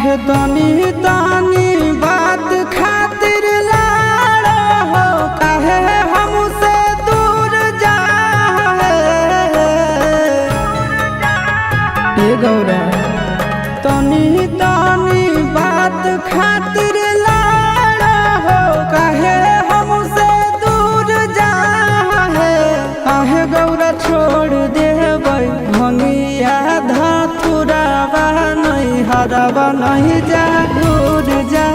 आहे तनी तनी बात खातिर लाड़ा हो काहे हमसे दूर जाए गौरा तनी तनी बात खातिर लाड़ा हो काहे हमसे दूर जाए आहे गौरा छोड़ देबै भंगिया धतुरावा नहीं हरावा नहीं जा दूर जा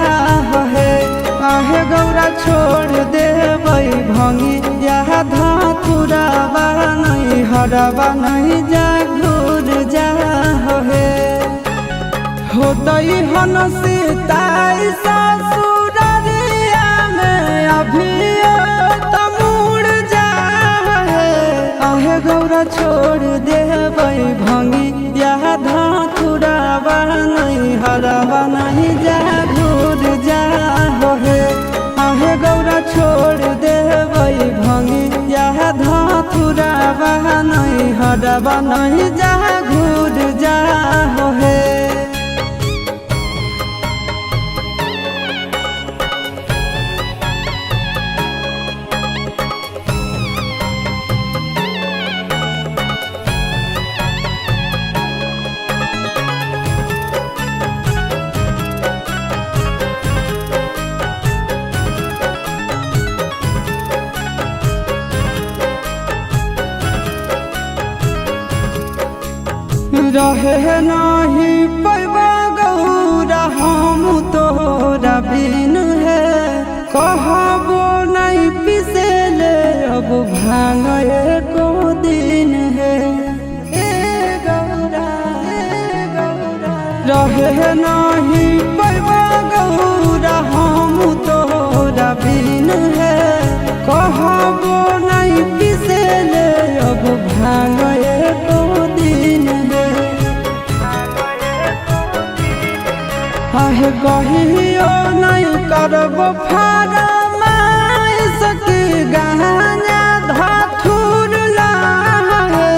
है आहे गौरा छोड़ देबै भंगिया धतुरावा नहीं हरावा नहीं जा दूर जा है होतई हन सीताई ससुररिया में अभी तमुड़ जा है आहे गौरा छोड़ देबै भंगिया धतुरावा नहीं हरावा नहीं जा दूर जा है आहे गौरा छोड़ देबै भंगिया धतुरावा नहीं हरावा नहीं जा घूर जा है रहे नहीं पैबा गौरा हम तोरा बिन है कहबो नहीं पिसेले अब भांग एको दिन है गौरा रहे नहीं पैबा गौरा हम तोरा बिन है कहबो नहीं पिसेले अब भांग एको दिन है आहे कहियो नहीं करब फरमाइश की गहना धतुर लाहे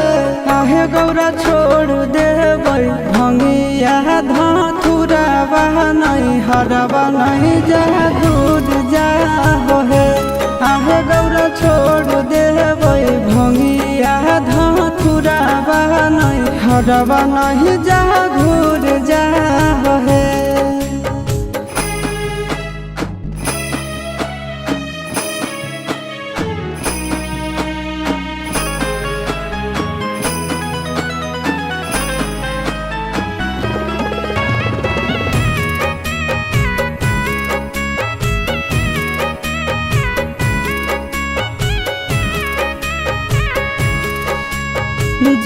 आहे गौरा छोड़ देबै भंगिया धतुरावा नहीं हरावा नहीं जा दूर जा है आहे गौरा छोड़ देबै भंगिया धतुरावा नहीं हरावा नहीं जा घूर जा है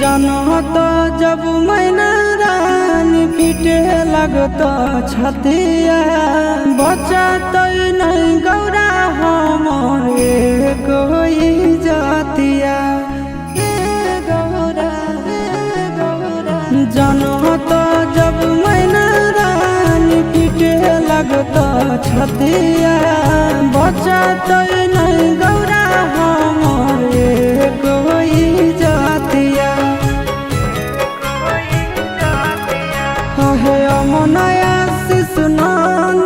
जनत जब मैना रानी पीटे लगत छतिया बचत नहीं गौरा हम कोई जातिया गौरा जनत जब मैना रानी पीटे लगत छतिया बचत नहीं गौरा हम कोई जातिया है अमनया शिशुनंदन